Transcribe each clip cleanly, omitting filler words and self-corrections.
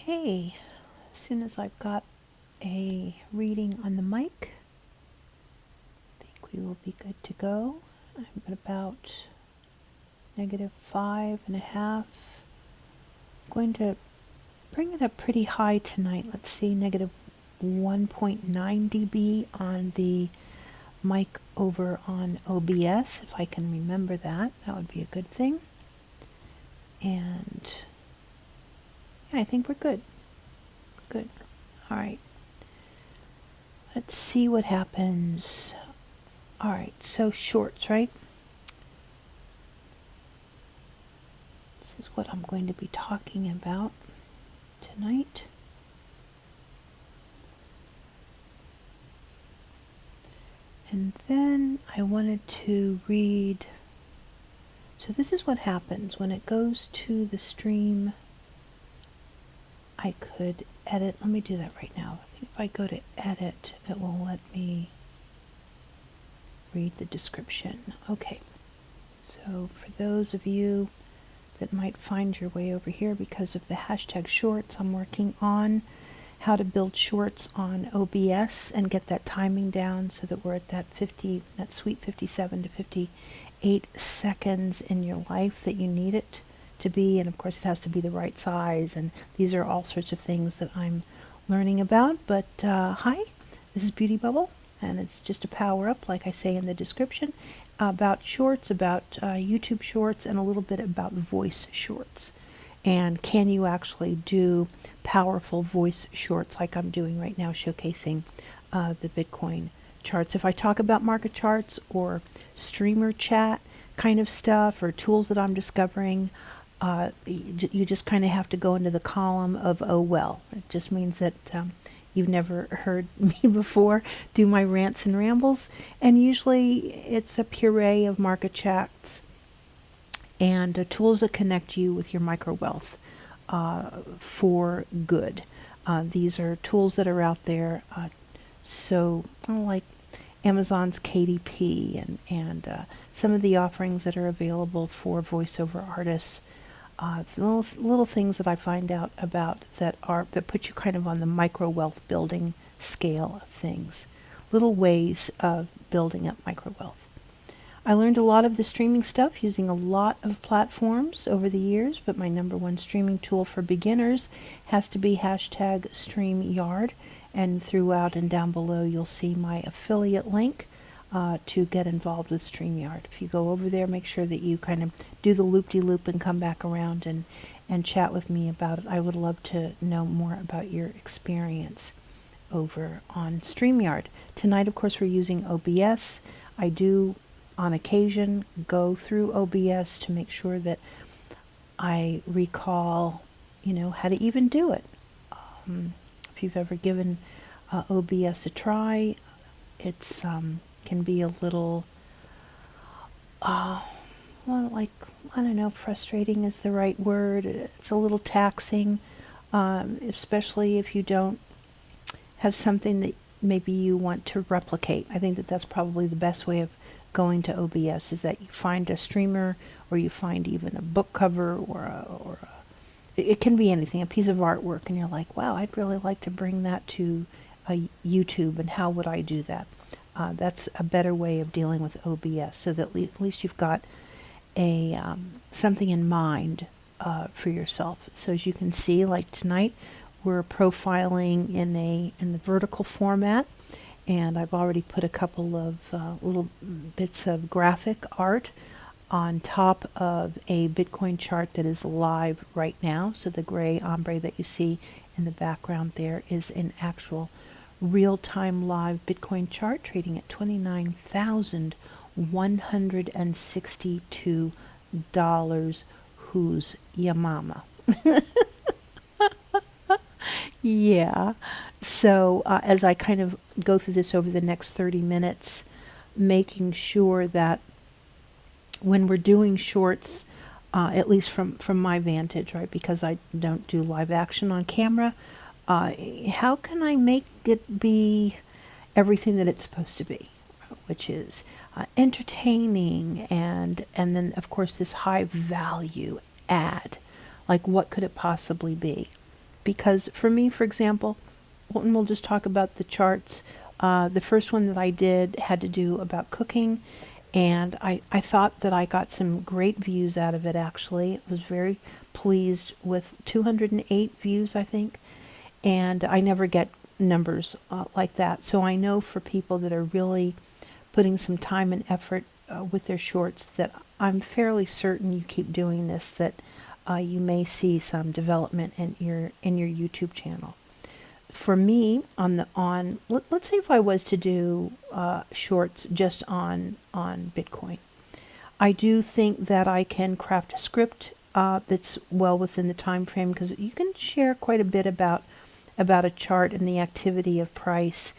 Okay, as soon as I've got a reading on the mic, I think we will be good to go. I'm at about -5.5. I'm going to bring it up pretty high tonight. Let's see, -1.9 dB on the mic over on OBS, if I can remember that. That would be a good thing. And yeah, I think we're good. Good. All right. Let's see what happens. All right, so shorts, right? This is what I'm going to be talking about tonight. And then I wanted to read. So this is what happens when it goes to the stream. I could edit. Let me do that right now. I think if I go to edit, it will let me read the description. Okay. So for those of you that might find your way over here because of the hashtag shorts, I'm working on how to build shorts on OBS and get that timing down so that we're at that sweet 57 to 58 seconds in your life that you need it to be. And of course it has to be the right size, and these are all sorts of things that I'm learning about. But hi, this is BeautyBubble, and it's just a power up, like I say in the description, about shorts, about YouTube shorts, and a little bit about voice shorts. And can you actually do powerful voice shorts like I'm doing right now, showcasing the Bitcoin charts. If I talk about market charts or streamer chat kind of stuff or tools that I'm discovering, you just kind of have to go into the column of oh well. It just means that you've never heard me before do my rants and rambles, and usually it's a puree of market chats and tools that connect you with your micro wealth for good. These are tools that are out there, so like Amazon's KDP and some of the offerings that are available for voiceover artists. Little things that I find out about that put you kind of on the micro wealth building scale of things. Little ways of building up micro wealth. I learned a lot of the streaming stuff using a lot of platforms over the years, but my #1 streaming tool for beginners has to be hashtag StreamYard, and throughout and down below you'll see my affiliate link to get involved with StreamYard. If you go over there, make sure that you kind of do the loop-de-loop and come back around and chat with me about it. I would love to know more about your experience over on StreamYard. Tonight, of course, we're using OBS. I do, on occasion, go through OBS to make sure that I recall, how to even do it. If you've ever given OBS a try, it's can be a little, frustrating is the right word. It's a little taxing, especially if you don't have something that maybe you want to replicate. I think that that's probably the best way of going to OBS, is that you find a streamer, or you find even a book cover, or it can be anything, a piece of artwork, and you're like, wow, I'd really like to bring that to YouTube, and how would I do that? That's a better way of dealing with OBS, so that at least you've got a something in mind for yourself. So as you can see, like tonight, we're profiling in the vertical format, and I've already put a couple of little bits of graphic art on top of a Bitcoin chart that is live right now. So the gray ombre that you see in the background there is an actual real-time live Bitcoin chart trading at $29,162. Who's ya mama? Yeah. So as I kind of go through this over the next 30 minutes, making sure that when we're doing shorts, at least from my vantage, right, because I don't do live action on camera, how can I make it be everything that it's supposed to be, which is entertaining, and then of course this high value add. Like, what could it possibly be? because for me, for example, and we'll just talk about the charts. The first one that I did had to do about cooking, and I thought that I got some great views out of it, actually. I was very pleased with 208 views, I think, and I never get numbers like that. So I know for people that are really putting some time and effort with their shorts, that I'm fairly certain you keep doing this, that you may see some development in your YouTube channel. For me, let's say if I was to do shorts just on Bitcoin, I do think that I can craft a script that's well within the time frame, because you can share quite a bit about a chart and the activity of price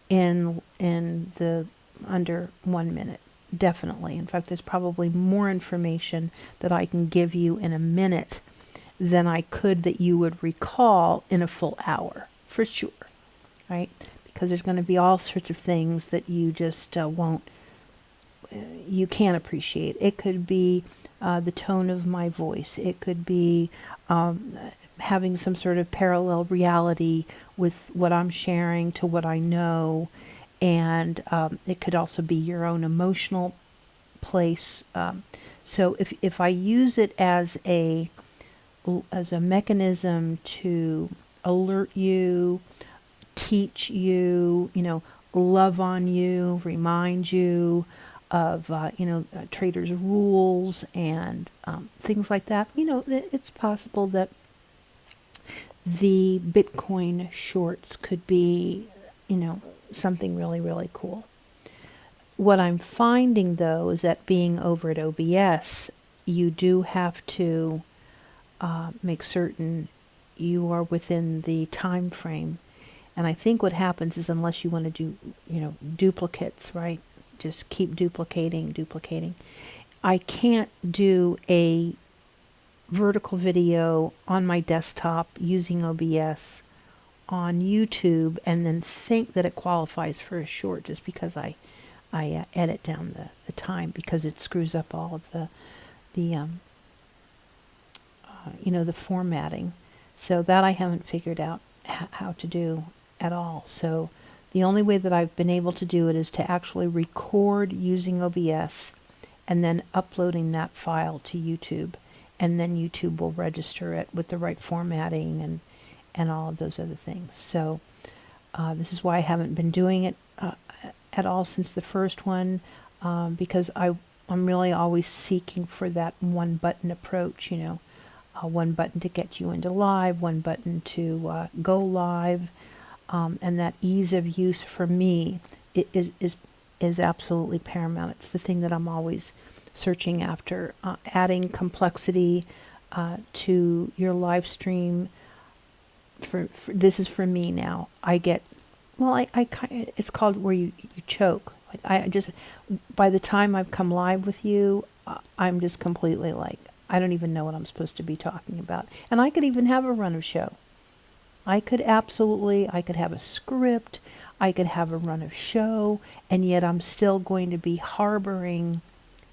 in the under 1 minute. Definitely. In fact, there's probably more information that I can give you in a minute than I could that you would recall in a full hour, for sure, right? Because there's going to be all sorts of things that you just you can't appreciate. It could be the tone of my voice. It could be having some sort of parallel reality with what I'm sharing to what I know. And it could also be your own emotional place. So if I use it as a mechanism to alert you, teach you, love on you, remind you of traders' rules and things like that, it's possible that the Bitcoin shorts could be, something really, really cool. What I'm finding, though, is that being over at OBS, you do have to make certain you are within the time frame. And I think what happens is, unless you want to do, duplicates, right? Just keep duplicating. I can't do a vertical video on my desktop using OBS on YouTube and then think that it qualifies for a short just because I edit down the time, because it screws up all of the formatting. So that I haven't figured out how to do at all. So the only way that I've been able to do it is to actually record using OBS and then uploading that file to YouTube, and then YouTube will register it with the right formatting and all of those other things. So this is why I haven't been doing it at all since the first one, because I'm really always seeking for that one button approach, one button to get you into live, one button to go live, and that ease of use for me is absolutely paramount. It's the thing that I'm always searching after, adding complexity to your live stream. For this is for me now. I get, well, it's called where you choke. Like I just, by the time I've come live with you, I'm just completely like, I don't even know what I'm supposed to be talking about. And I could even have a run of show. I could have a script, I could have a run of show, and yet I'm still going to be harboring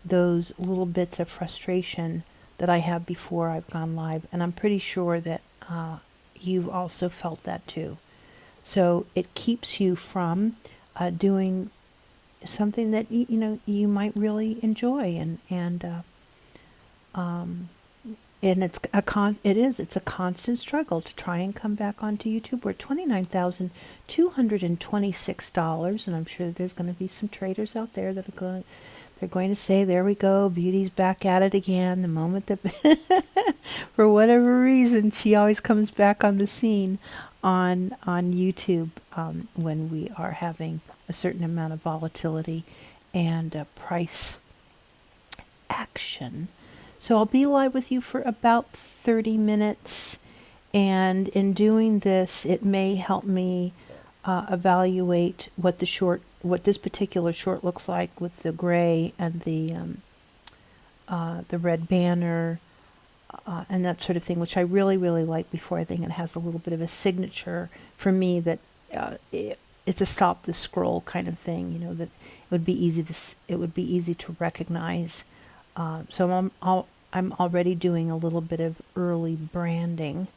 those little bits of frustration that I have before I've gone live. And I'm pretty sure that you've also felt that too. So it keeps you from doing something that you might really enjoy, and it's a constant struggle to try and come back onto YouTube. We're at $29,226, and I'm sure that there's going to be some traders out there that are going to say, there we go, Beauty's back at it again. The moment that for whatever reason she always comes back on the scene on YouTube when we are having a certain amount of volatility and price action. So I'll be live with you for about 30 minutes, and in doing this, it may help me evaluate what this particular short looks like with the gray and the red banner and that sort of thing, which I really, really like. Before, I think it has a little bit of a signature for me that it's a stop the scroll kind of thing. That it would be easy to recognize. So I'm already doing a little bit of early branding.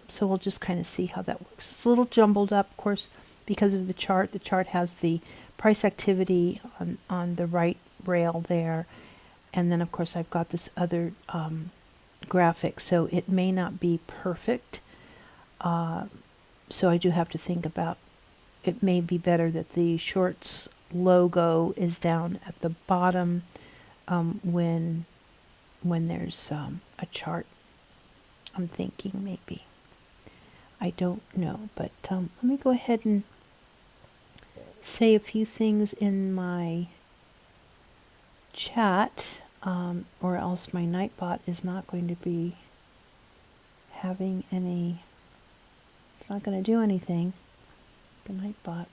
So we'll just kind of see how that works. It's a little jumbled up, of course, because of the chart. The chart has the price activity on the right rail there. And then, of course, I've got this other graphic, so it may not be perfect. So I do have to think about, it may be better that the shorts logo is down at the bottom when there's a chart. I'm thinking maybe. I don't know, but let me go ahead and say a few things in my chat, or else my Nightbot is not going to be having any, it's not going to do anything, the Nightbot.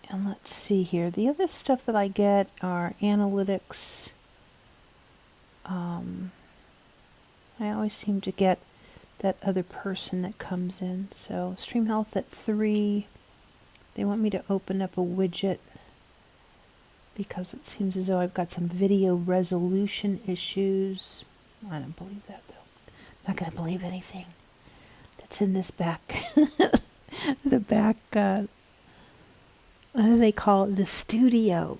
And let's see here. The other stuff that I get are analytics. I always seem to get that other person that comes in. So Stream Health at 3. They want me to open up a widget because it seems as though I've got some video resolution issues. I don't believe that though. I'm not going to believe anything that's in this back, the back, what do they call it? The studio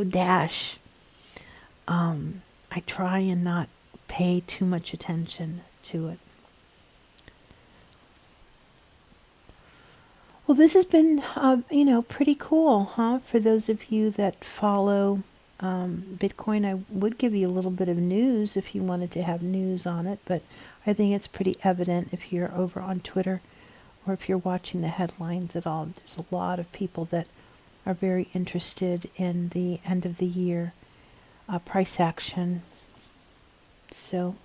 dash. I try and not pay too much attention to it. Well, this has been, pretty cool, huh? For those of you that follow Bitcoin, I would give you a little bit of news if you wanted to have news on it, but I think it's pretty evident if you're over on Twitter or if you're watching the headlines at all. There's a lot of people that are very interested in the end of the year price action. So,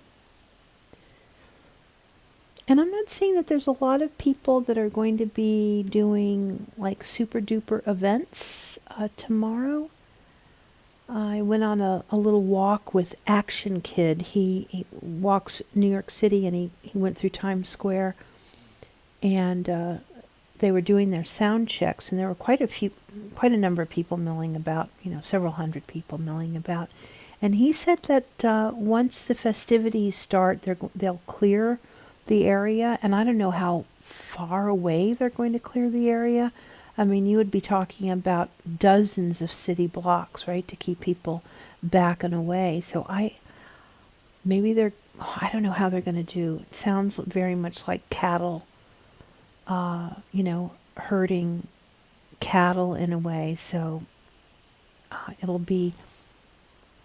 and I'm not saying that there's a lot of people that are going to be doing like super duper events tomorrow. I went on a little walk with Action Kid. He walks New York City, and he went through Times Square, and they were doing their sound checks, and there were quite a number of people milling about, several hundred people milling about. And he said that once the festivities start, they'll clear the area, and I don't know how far away they're going to clear the area. I mean, you would be talking about dozens of city blocks, right, to keep people back and away. So I don't know how they're going to do. It sounds very much like cattle, herding cattle in a way. So it'll be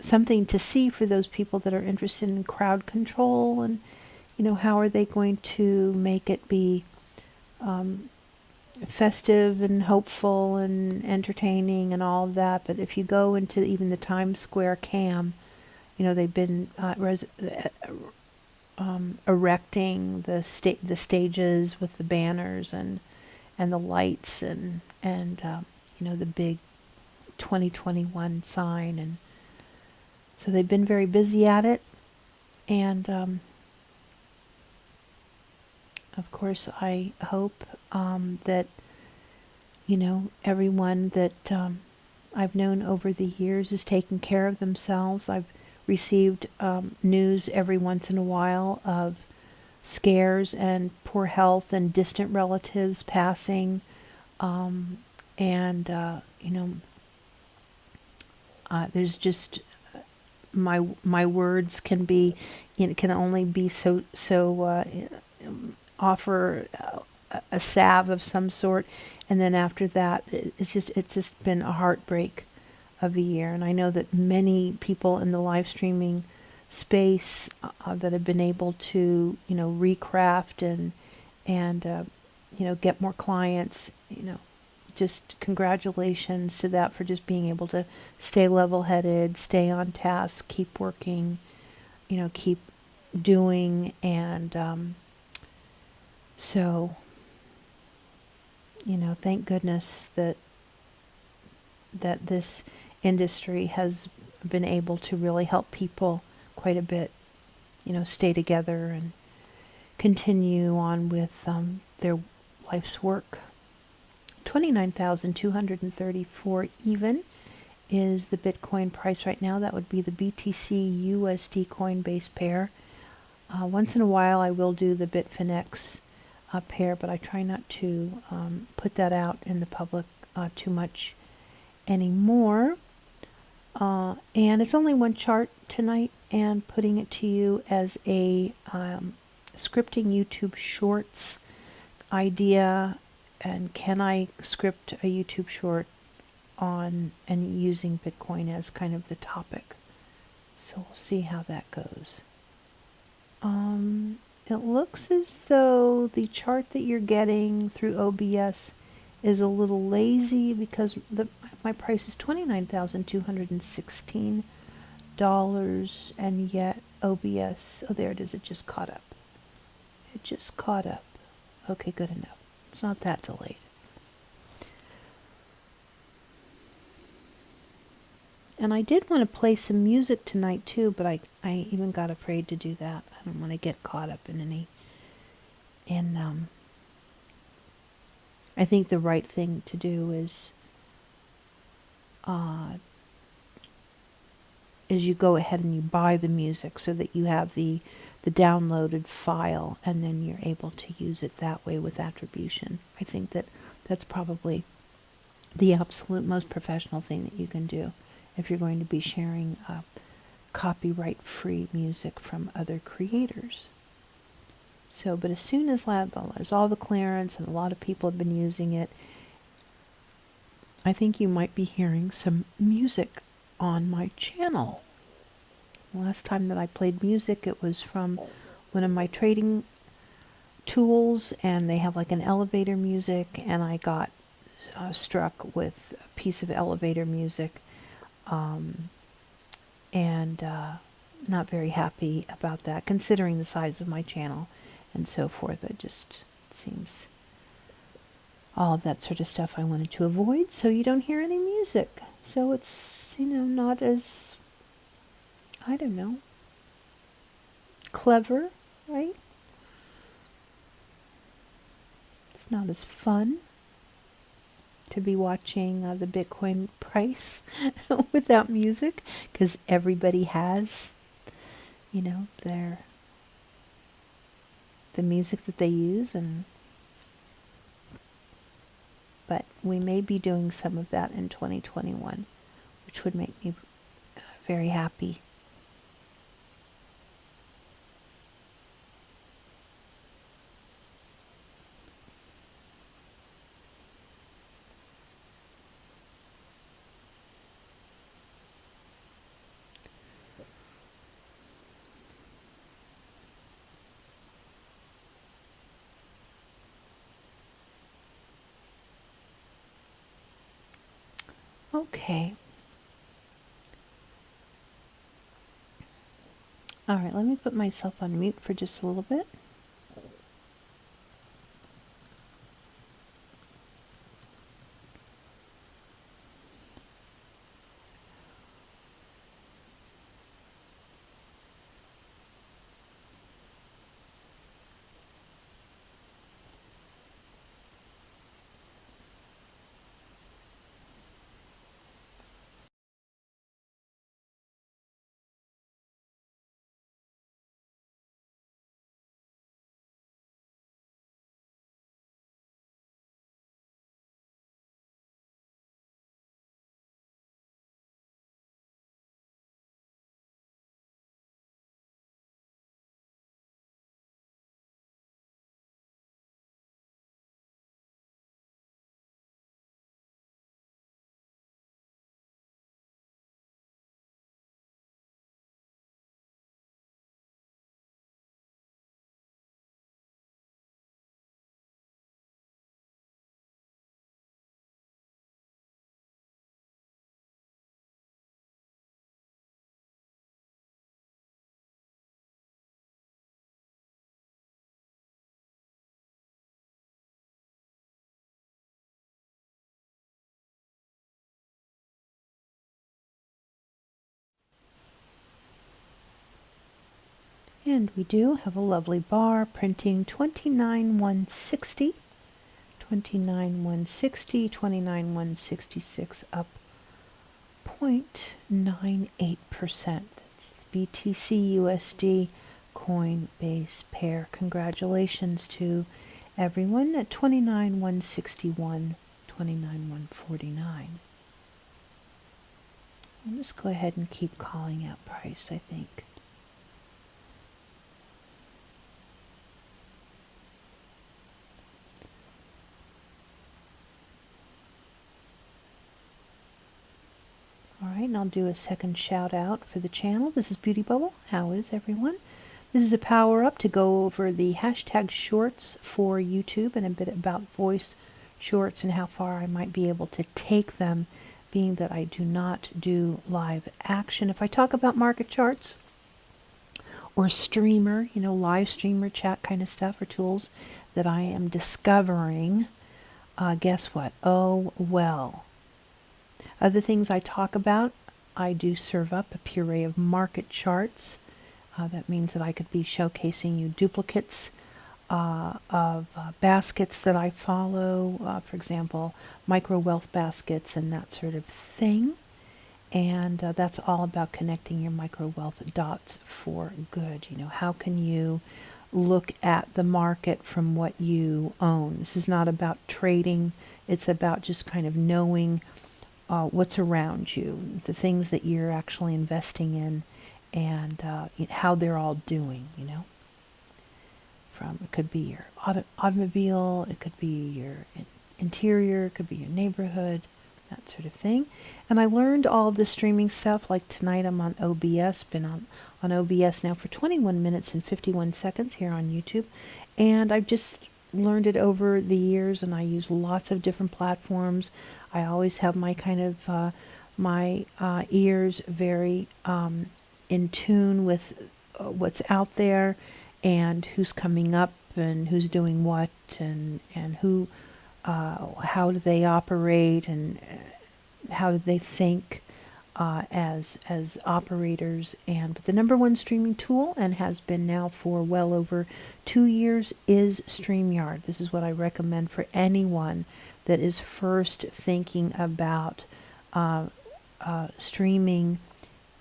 something to see for those people that are interested in crowd control, and how are they going to make it be festive and hopeful and entertaining and all of that. But if you go into even the Times Square cam, they've been erecting the stages with the banners and the lights and the big 2021 sign, and so they've been very busy at it. And of course, I hope that everyone that I've known over the years is taking care of themselves. I've received news every once in a while of scares and poor health and distant relatives passing, there's just my words can be, can only be so offer a salve of some sort, and then after that, it's just been a heartbreak of a year. And I know that many people in the live streaming space that have been able to recraft and get more clients, just congratulations to that, for just being able to stay level-headed, stay on task, keep working, keep doing, and so thank goodness that this industry has been able to really help people quite a bit, stay together and continue on with their life's work. 29,234 even is the Bitcoin price right now. That would be the BTC USD Coinbase pair. Once in a while I will do the Bitfinex pair, but I try not to put that out in the public too much anymore. And it's only one chart tonight, and putting it to you as a scripting YouTube Shorts idea. And can I script a YouTube short on and using Bitcoin as kind of the topic? So we'll see how that goes. It looks as though the chart that you're getting through OBS is a little lazy because my price is $29,216, and yet OBS, oh there it is, it just caught up. It just caught up. Okay, good enough. It's not that delayed. And I did want to play some music tonight too, but I even got afraid to do that. I don't want to get caught up in any. And I think the right thing to do is you go ahead and you buy the music so that you have the downloaded file, and then you're able to use it that way with attribution. I think that's probably the absolute most professional thing that you can do if you're going to be sharing copyright-free music from other creators. So, but as soon as there's all the clearance and a lot of people have been using it, I think you might be hearing some music on my channel. The last time that I played music, it was from one of my trading tools, and they have like an elevator music, and I got struck with a piece of elevator music, and not very happy about that, considering the size of my channel and so forth. It just seems all of that sort of stuff I wanted to avoid, so you don't hear any music. So it's, not as, I don't know, clever, right? It's not as fun to be watching the Bitcoin price without music, because everybody has, the music that they use, but we may be doing some of that in 2021, which would make me very happy. Okay. All right, let me put myself on mute for just a little bit. And we do have a lovely bar printing 29,160, 29,160, 29,166, up 0.98%. That's BTC USD Coinbase pair. Congratulations to everyone at 29,161, 29,149. I'll just go ahead and keep calling out price, I think. Alright, and I'll do a second shout out for the channel. This is BeautyBubble. How is everyone? This is a power up to go over the hashtag shorts for YouTube and a bit about voice shorts and how far I might be able to take them, being that I do not do live action. If I talk about market charts or streamer, live streamer chat kind of stuff or tools that I am discovering, guess what? Oh, well. Other things I talk about, I do serve up a puree of market charts. That means that I could be showcasing you duplicates of baskets that I follow, for example, micro wealth baskets and that sort of thing. And that's all about connecting your micro wealth dots for good. How can you look at the market from what you own? This is not about trading. It's about just kind of knowing what's around you, the things that you're actually investing in, and how they're all doing, From, it could be your automobile, it could be your interior, it could be your neighborhood, that sort of thing. And I learned all of the streaming stuff, like tonight I'm on OBS, been on OBS now for 21 minutes and 51 seconds here on YouTube, and I've just learned it over the years, and I use lots of different platforms. I always have my kind of my ears very in tune with what's out there and who's coming up and who's doing what and who how do they operate and how do they think as operators. But the number one streaming tool, and has been now for well over 2 years, is StreamYard. This is what I recommend for anyone that is first thinking about streaming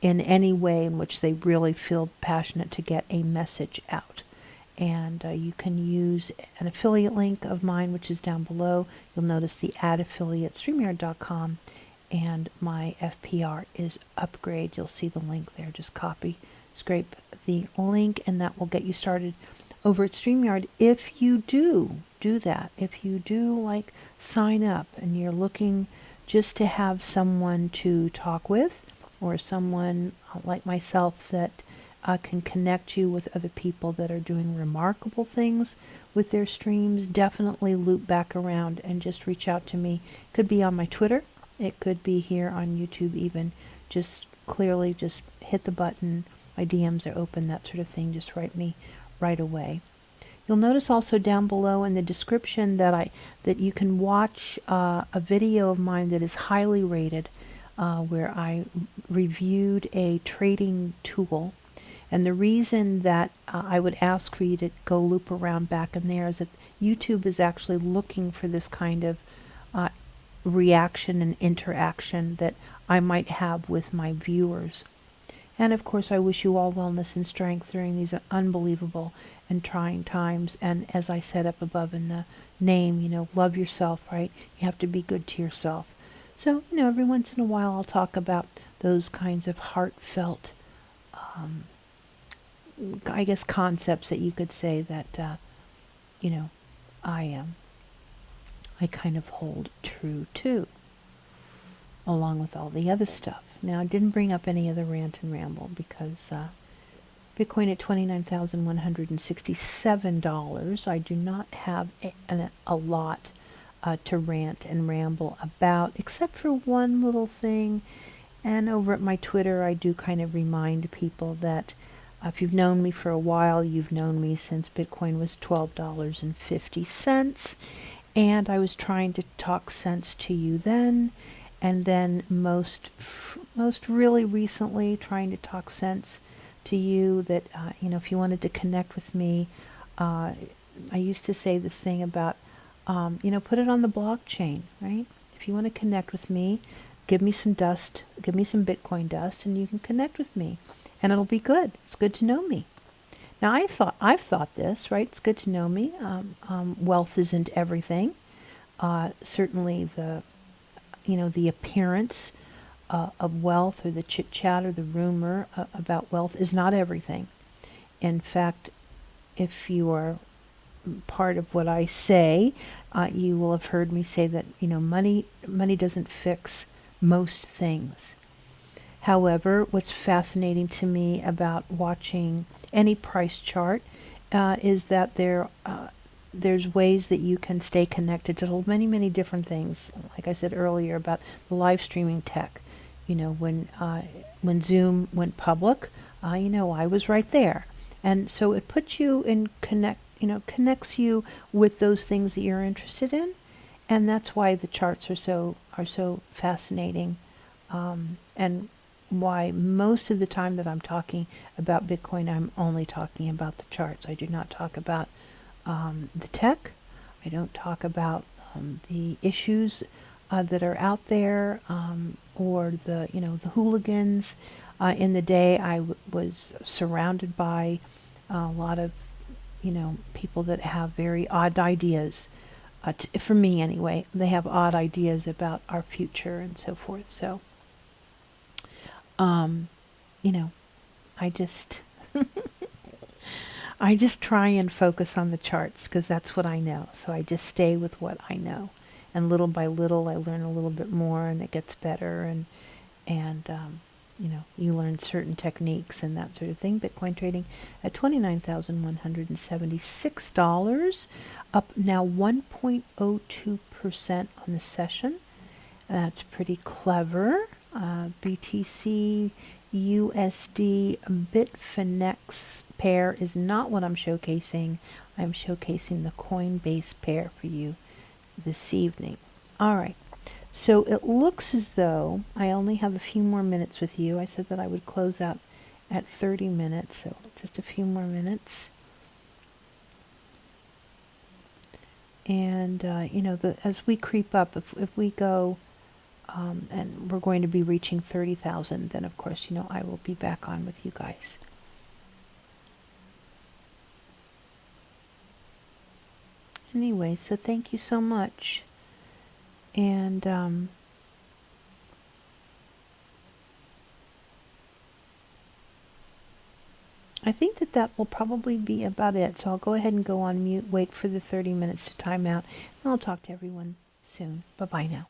in any way in which they really feel passionate to get a message out. And you can use an affiliate link of mine, which is down below. You'll notice the add affiliate, StreamYard.com, and my FPR is upgrade. You'll see the link there. Just copy, scrape the link, and that will get you started over at StreamYard. If you do that, if you do sign up and you're looking just to have someone to talk with, or someone like myself that can connect you with other people that are doing remarkable things with their streams, definitely loop back around and just reach out to me. Could be on my Twitter, it could be here on YouTube even. Just clearly just hit the button, my DMs are open, that sort of thing. Just write me right away. You'll notice also down below in the description that you can watch a video of mine that is highly rated, where I reviewed a trading tool. And the reason that I would ask for you to go loop around back in there is that YouTube is actually looking for this kind of reaction and interaction that I might have with my viewers. And of course, I wish you all wellness and strength during these unbelievable and trying times. And as I said up above in the name, love yourself, right? You have to be good to yourself. So, every once in a while I'll talk about those kinds of heartfelt, I guess, concepts that you could say that, I kind of hold true to, along with all the other stuff. Now, I didn't bring up any other rant and ramble because Bitcoin at $29,167. I do not have a lot to rant and ramble about, except for one little thing. And over at my Twitter, I do kind of remind people that if you've known me for a while, you've known me since Bitcoin was $12.50. And I was trying to talk sense to you then. And then most really recently, trying to talk sense to you that, if you wanted to connect with me, I used to say this thing about, put it on the blockchain, right? If you want to connect with me, give me some dust, give me some Bitcoin dust, and you can connect with me. And it'll be good. It's good to know me. Now I've thought this, right? It's good to know me. Wealth isn't everything. Certainly the appearance of wealth, or the chit chat or the rumor about wealth, is not everything. In fact, if you are part of what I say, you will have heard me say that money doesn't fix most things. However, what's fascinating to me about watching any price chart is that there's ways that you can stay connected to many, many different things. Like I said earlier about the live streaming tech. When Zoom went public, I was right there, and so it puts you in connects you with those things that you're interested in, and that's why the charts are so fascinating, and why most of the time that I'm talking about Bitcoin, I'm only talking about the charts. I do not talk about the tech. I don't talk about the issues that are out there, or the hooligans. In the day, I was surrounded by a lot of people that have very odd ideas. For me, anyway, they have odd ideas about our future and so forth. So, um, you know, I just I just try and focus on the charts because that's what I know. So I just stay with what I know, and little by little, I learn a little bit more, and it gets better, and you learn certain techniques and that sort of thing. Bitcoin trading at $29,176, up now 1.02% on the session. That's pretty clever. BTC USD Bitfinex pair is not what I'm showcasing. I'm showcasing the Coinbase pair for you this evening. All right. So it looks as though I only have a few more minutes with you. I said that I would close out at 30 minutes, so just a few more minutes. And, as we creep up, if we go, and we're going to be reaching 30,000, then of course, I will be back on with you guys. Anyway, so thank you so much. And I think that will probably be about it. So I'll go ahead and go on mute, wait for the 30 minutes to time out, and I'll talk to everyone soon. Bye-bye now.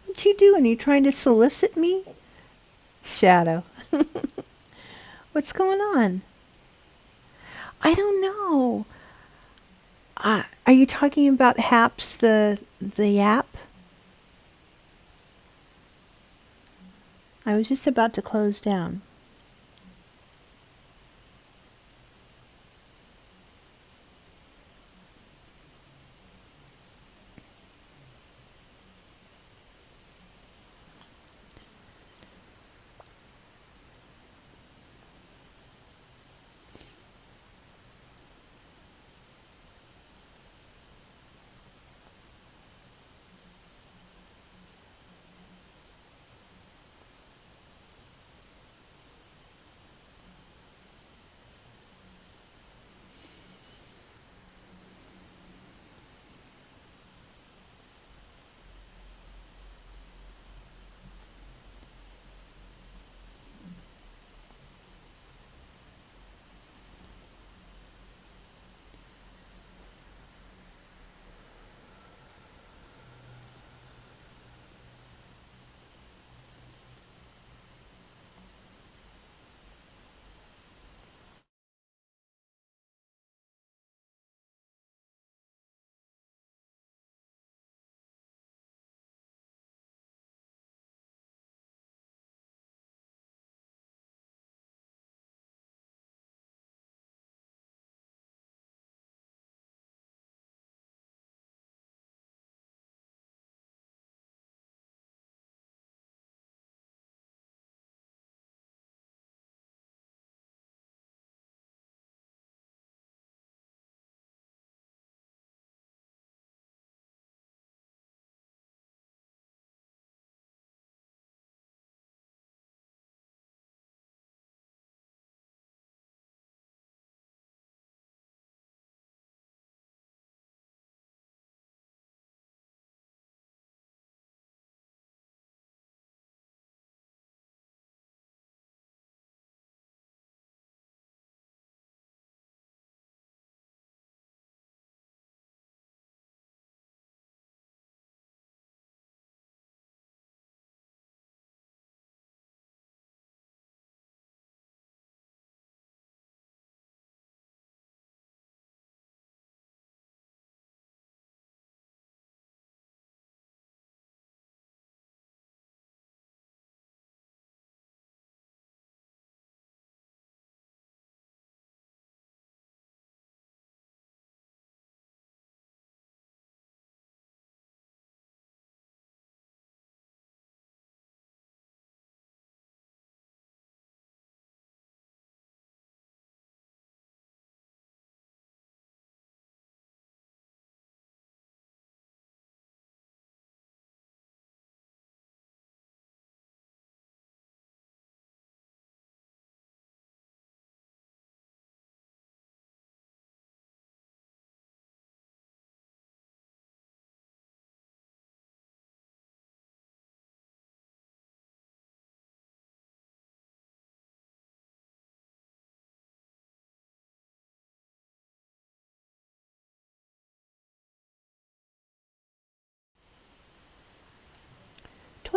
What you doing? Are you trying to solicit me? Shadow. What's going on? I don't know. Are you talking about Haps, the app? I was just about to close down.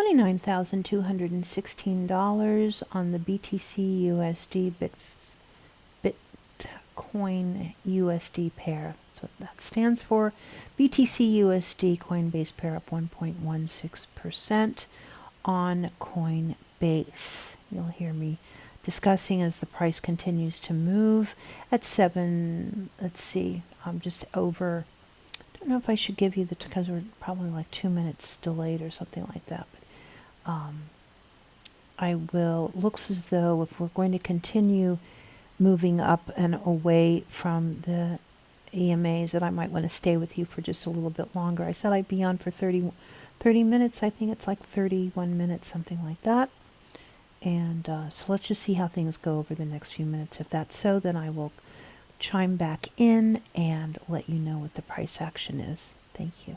$29,216 on the BTC USD Bitcoin USD pair. That's what that stands for. BTC USD Coinbase pair up 1.16% on Coinbase. You'll hear me discussing as the price continues to move at 7, let's see, I'm just over, I don't know if I should give you the, because we're probably like 2 minutes delayed or something like that, but I will, looks as though if we're going to continue moving up and away from the EMAs, that I might want to stay with you for just a little bit longer. I said I'd be on for 30 minutes. I think it's like 31 minutes, something like that. And so let's just see how things go over the next few minutes. If that's so, then I will chime back in and let you know what the price action is. Thank you.